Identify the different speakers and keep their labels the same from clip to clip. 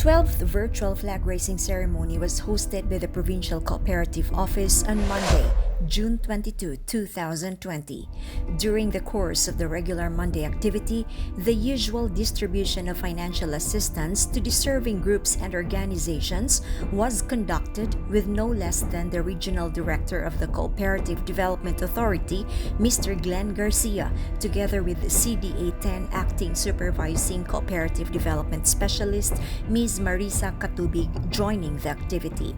Speaker 1: 12th virtual flag raising ceremony was hosted by the Provincial Cooperative Office on Monday, June 22, 2020. During the course of the regular Monday activity, the usual distribution of financial assistance to deserving groups and organizations was conducted with no less than the Regional Director of the Cooperative Development Authority, Mr. Glenn Garcia, together with the CDA 10 Acting Supervising Cooperative Development Specialist, Ms. Marisa Katubig, joining the activity.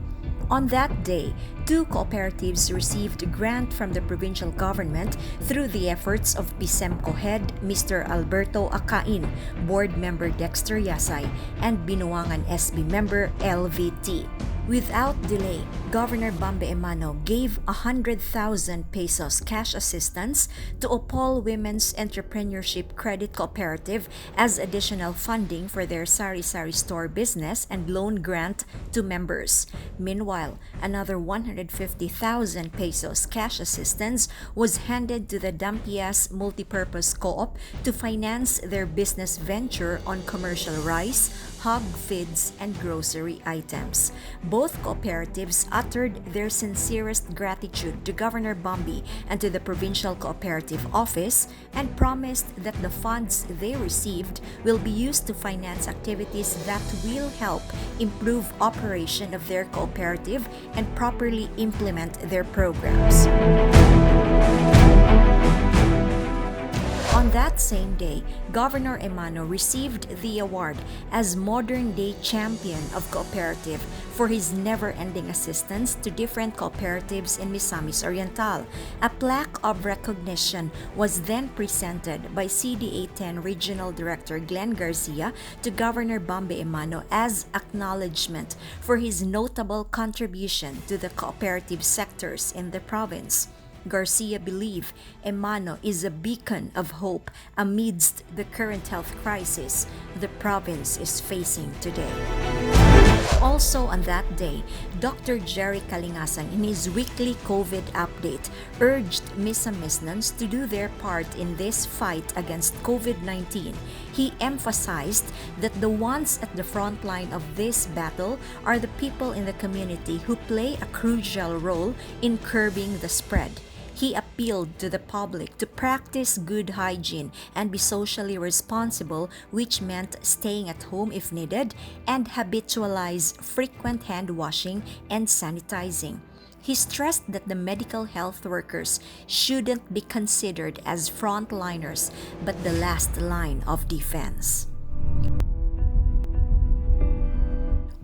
Speaker 1: On that day, 2 cooperatives received a grant from the provincial government through the efforts of PISEMCO head Mr. Alberto Acain, board member Dexter Yasay, and Binuangan SB member LVT. Without delay, Governor Bambi Emano gave 100,000 pesos cash assistance to Opol Women's Entrepreneurship Credit Cooperative as additional funding for their sari-sari store business and loan grant to members. Meanwhile, another 150,000 pesos cash assistance was handed to the Dampias Multipurpose Co-op to finance their business venture on commercial rice, hog feeds, and grocery items. Both cooperatives uttered their sincerest gratitude to Governor Bambi and to the Provincial Cooperative Office and promised that the funds they received will be used to finance activities that will help improve operation of their cooperative and properly implement their programs. On that same day, Governor Emano received the award as Modern-Day Champion of Cooperative for his never-ending assistance to different cooperatives in Misamis Oriental. A plaque of recognition was then presented by CDA 10 Regional Director Glenn Garcia to Governor Bambi Emano as acknowledgement for his notable contribution to the cooperative sectors in the province. Garcia believed Emano is a beacon of hope amidst the current health crisis the province is facing today. Also on that day, Dr. Jerry Kalingasan, in his weekly COVID update, urged Misamisnons to do their part in this fight against COVID-19. He emphasized that the ones at the front line of this battle are the people in the community who play a crucial role in curbing the spread. He appealed to the public to practice good hygiene and be socially responsible, which meant staying at home if needed, and habitualize frequent hand washing and sanitizing. He stressed that the medical health workers shouldn't be considered as frontliners, but the last line of defense.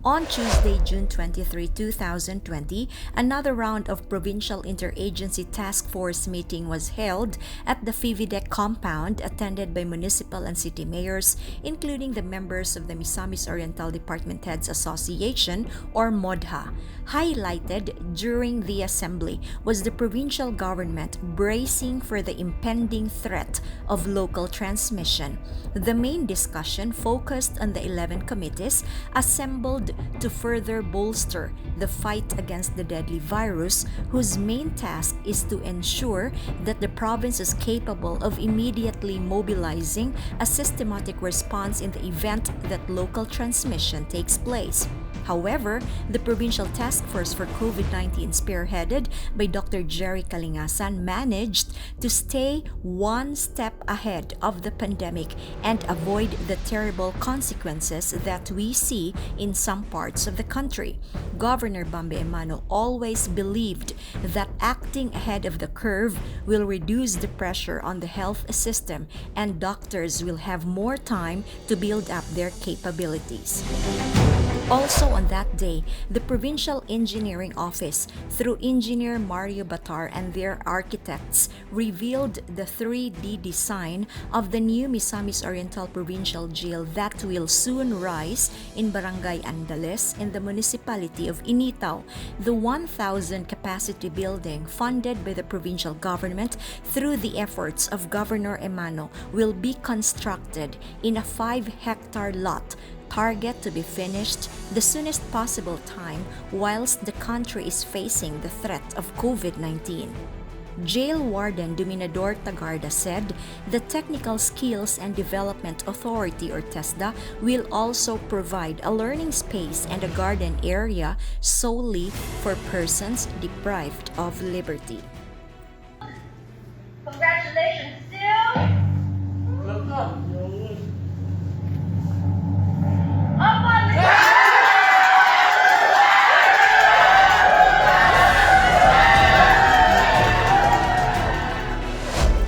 Speaker 1: On Tuesday, June 23, 2020, another round of Provincial Interagency Task Force meeting was held at the FIVIDEC compound, attended by municipal and city mayors, including the members of the Misamis Oriental Department Heads Association, or MODHA. Highlighted during the assembly was the provincial government bracing for the impending threat of local transmission. The main discussion focused on the 11 committees assembled to further bolster the fight against the deadly virus, whose main task is to ensure that the province is capable of immediately mobilizing a systematic response in the event that local transmission takes place. However, the Provincial Task Force for COVID-19, spearheaded by Dr. Jerry Kalingasan, managed to stay one step ahead of the pandemic and avoid the terrible consequences that we see in some parts of the country. Governor Bambi Emano always believed that acting ahead of the curve will reduce the pressure on the health system and doctors will have more time to build up their capabilities. Also on that day, the Provincial Engineering Office, through Engineer Mario Batar and their architects, revealed the 3D design of the new Misamis Oriental Provincial Jail that will soon rise in Barangay Andales in the municipality of Initaw. The 1,000 capacity building, funded by the provincial government through the efforts of Governor Emano, will be constructed in a 5-hectare lot, target to be finished the soonest possible time whilst the country is facing the threat of COVID-19. Jail Warden Dominador Tagarda said the Technical Skills and Development Authority or TESDA will also provide a learning space and a garden area solely for persons deprived of liberty.
Speaker 2: Congratulations, Sil! Up on the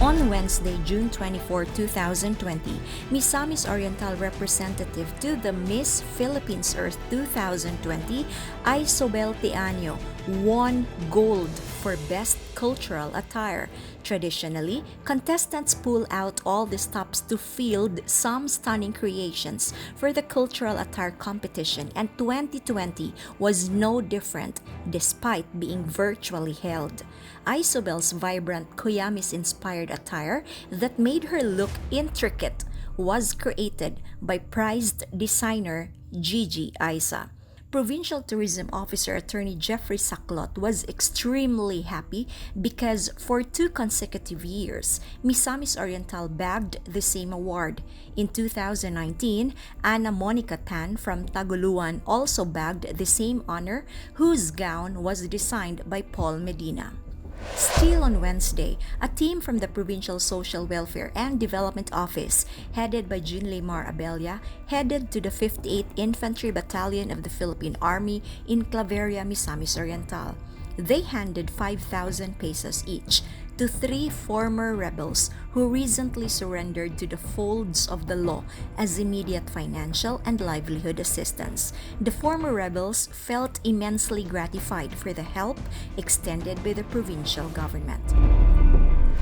Speaker 1: On Wednesday, June 24, 2020, Misamis Oriental representative to the Miss Philippines Earth 2020, Isobel Tianyo, won gold for Best Cultural Attire. Traditionally, contestants pull out all the stops to field some stunning creations for the cultural attire competition, and 2020 was no different despite being virtually held. Isobel's vibrant Kuyamis-inspired attire that made her look intricate was created by prized designer Gigi Isa. Provincial Tourism Officer Attorney Jeffrey Saclot was extremely happy because for 2 consecutive years, Misamis Oriental bagged the same award. In 2019, Ana Monica Tan from Taguluan also bagged the same honor, whose gown was designed by Paul Medina. Still on Wednesday, a team from the Provincial Social Welfare and Development Office, headed by Junleymar Abella, headed to the 58th Infantry Battalion of the Philippine Army in Claveria, Misamis Oriental. They handed 5,000 pesos each to 3 former rebels who recently surrendered to the folds of the law as immediate financial and livelihood assistance. The former rebels felt immensely gratified for the help extended by the provincial government.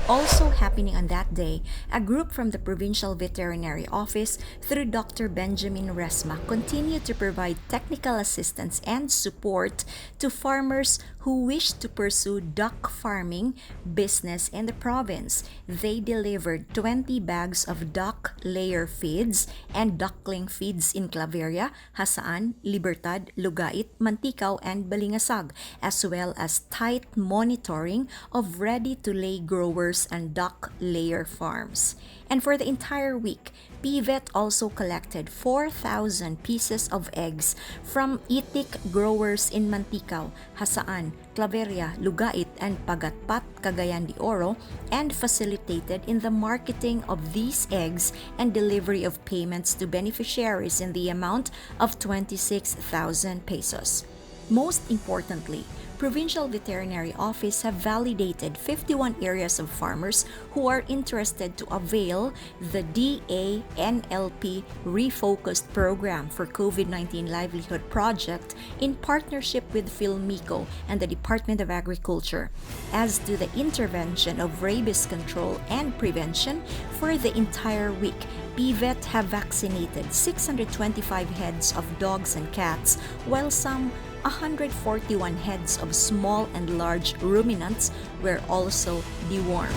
Speaker 1: Also happening on that day, a group from the Provincial Veterinary Office through Dr. Benjamin Resma continued to provide technical assistance and support to farmers who wish to pursue duck farming business in the province. They delivered 20 bags of duck layer feeds and duckling feeds in Claveria, Hasaan, Libertad, Lugait, Mantikao, and Balingasag, as well as tight monitoring of ready-to-lay growers and duck layer farms. And for the entire week, PVET also collected 4,000 pieces of eggs from itik growers in Mantikao, Hasaan, Claveria, Lugait, and Pagatpat, Cagayan de Oro, and facilitated in the marketing of these eggs and delivery of payments to beneficiaries in the amount of 26,000 pesos. Most importantly, Provincial Veterinary Office have validated 51 areas of farmers who are interested to avail the DANLP Refocused Program for COVID-19 Livelihood Project in partnership with Philmico and the Department of Agriculture. As to the intervention of rabies control and prevention, for the entire week, PVET have vaccinated 625 heads of dogs and cats, while some 141 heads of small and large ruminants were also dewormed.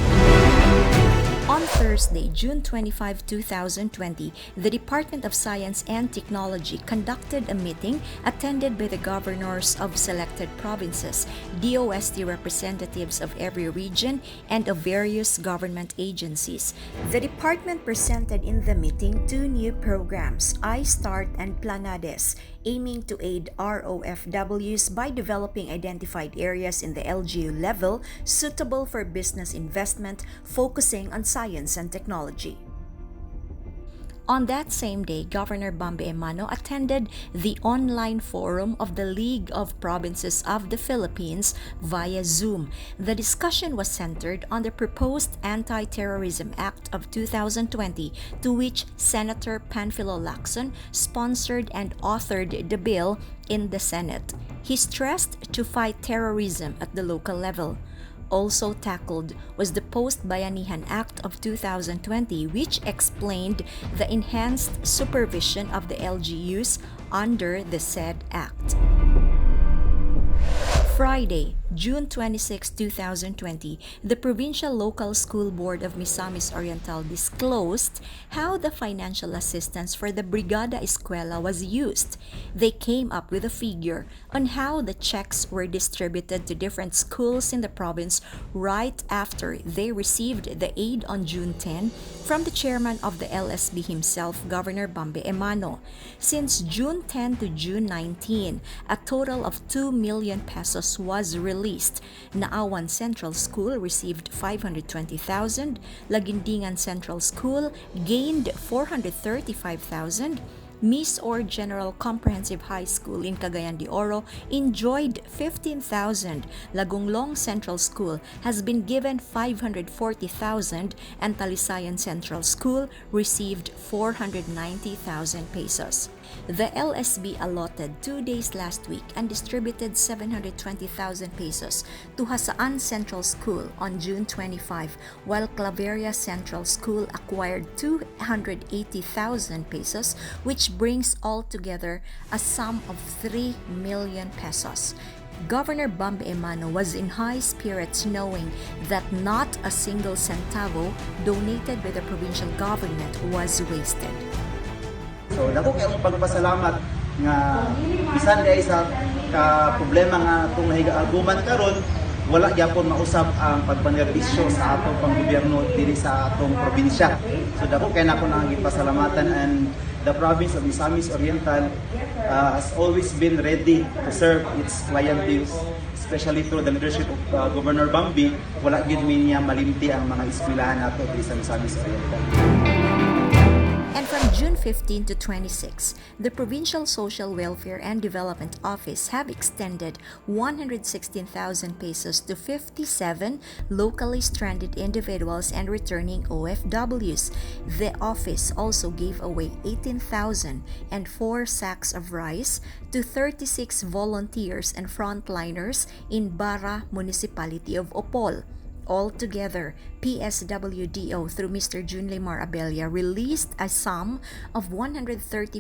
Speaker 1: On Thursday, June 25, 2020, the Department of Science and Technology conducted a meeting attended by the governors of selected provinces, DOST representatives of every region, and of various government agencies. The department presented in the meeting 2 new programs, iStart and Planades, aiming to aid ROFWs by developing identified areas in the LGU level suitable for business investment, focusing on science and technology. On that same day, Governor Bambi Emano attended the online forum of the League of Provinces of the Philippines via Zoom. The discussion was centered on the proposed Anti-Terrorism Act of 2020, to which Senator Panfilo Lacson sponsored and authored the bill in the Senate. He stressed to fight terrorism at the local level. Also tackled was the Post-Bayanihan Act of 2020, which explained the enhanced supervision of the LGUs under the said act. Friday, June 26, 2020, the Provincial Local School Board of Misamis Oriental disclosed how the financial assistance for the Brigada Escuela was used. They came up with a figure on how the checks were distributed to different schools in the province right after they received the aid on June 10 from the chairman of the LSB himself, Governor Bambi Emano. Since June 10 to June 19, a total of 2 million pesos was released. Naawan Central School received 520,000, Lagindingan Central School gained 435,000, Miss Or General Comprehensive High School in Cagayan de Oro enjoyed 15,000, Lagunglong Central School has been given 540,000, and Talisayan Central School received 490,000 pesos. The LSB allotted 2 days last week and distributed 720,000 pesos to Hasaan Central School on June 25, while Claveria Central School acquired 280,000 pesos, which brings altogether a sum of 3 million pesos. Governor Bambi Emano was in high spirits knowing that not a single centavo donated by the provincial government was wasted.
Speaker 3: So dako kay akong pagpasalamat nga bisan day sa problema nga atong nahiga-aguman karon, wala gyapon mausab ang pagpanerbisyo sa atong panggobyerno diri sa atong probinsya. So dako kay nako nang gipasalamatan, and the province of Misamis Oriental has always been ready to serve its clientele, especially through the leadership of Governor Bambi. Wala gid mi niya malimti ang mga eskwelahan nato diri sa Misamis Oriental.
Speaker 1: And from June 15 to 26, the Provincial Social Welfare and Development Office have extended 116,000 pesos to 57 locally stranded individuals and returning OFWs. The office also gave away 18,000 and 4 sacks of rice to 36 volunteers and frontliners in Bara Municipality of Opol. Altogether, PSWDO through Mr. Junlimar Abella released a sum of 134,000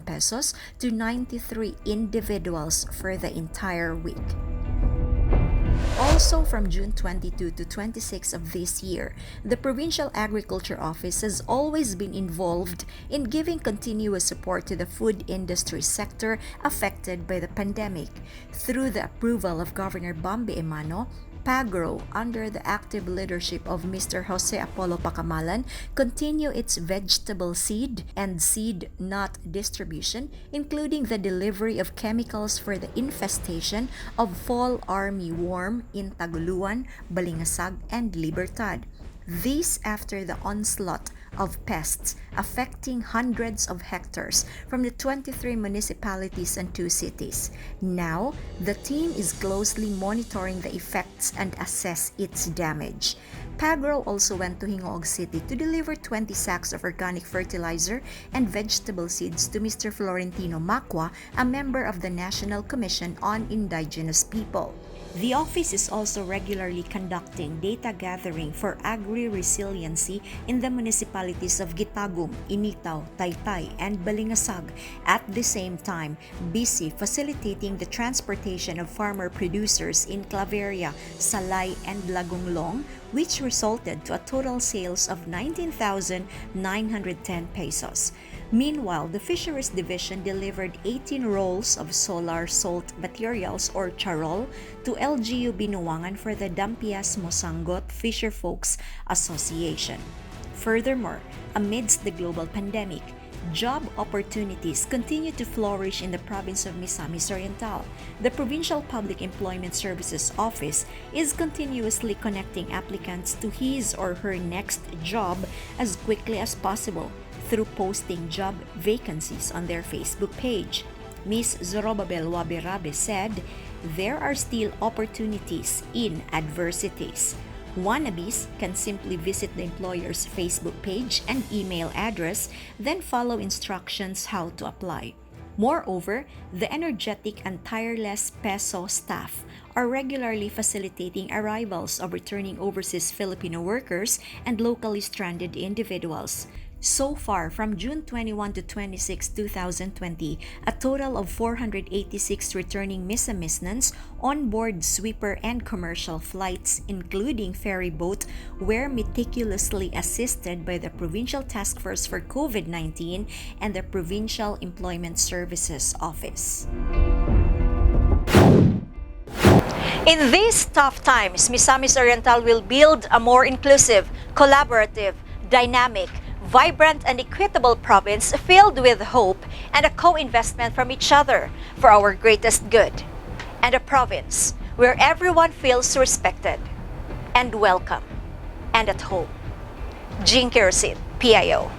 Speaker 1: pesos to 93 individuals for the entire week. Also from June 22 to 26 of this year, the Provincial Agriculture Office has always been involved in giving continuous support to the food industry sector affected by the pandemic. Through the approval of Governor Bambi Emano, Pagro, under the active leadership of Mr. Jose Apollo Pacamalan, continue its vegetable seed and seed nut distribution, including the delivery of chemicals for the infestation of fall army worm in Taguluan, Balingasag, and Libertad. This after the onslaught of pests affecting hundreds of hectares from the 23 municipalities and 2 cities. Now, the team is closely monitoring the effects and assess its damage. Pagro also went to Hingoog City to deliver 20 sacks of organic fertilizer and vegetable seeds to Mr. Florentino Macua, a member of the National Commission on Indigenous People. The office is also regularly conducting data gathering for agri-resiliency in the municipalities of Gitagum, Initaw, Taytay, and Balingasag. At the same time, busy facilitating the transportation of farmer producers in Claveria, Salay, and Lagunglong, which resulted to a total sales of 19,910 pesos. Meanwhile, the Fisheries Division delivered 18 rolls of solar salt materials or charol to LGU Binuangan for the Dampias Mosangot Fisher Folks Association. Furthermore, amidst the global pandemic, job opportunities continue to flourish in the province of Misamis Oriental. The Provincial Public Employment Services Office is continuously connecting applicants to his or her next job as quickly as possible through posting job vacancies on their Facebook page. Ms. Zorobabel Waberabe said, "There are still opportunities in adversities. Wannabes can simply visit the employer's Facebook page and email address, then follow instructions how to apply." Moreover, the energetic and tireless PESO staff are regularly facilitating arrivals of returning overseas Filipino workers and locally stranded individuals. So far, from June 21 to 26, 2020, a total of 486 returning Misamisnans on board sweeper and commercial flights, including ferry boat, were meticulously assisted by the Provincial Task Force for COVID-19 and the Provincial Employment Services Office. In these tough times, Misamis Oriental will build a more inclusive, collaborative, dynamic, vibrant and equitable province filled with hope and a co-investment from each other for our greatest good, and a province where everyone feels respected and welcome and at home. Jean Kerosene, PIO.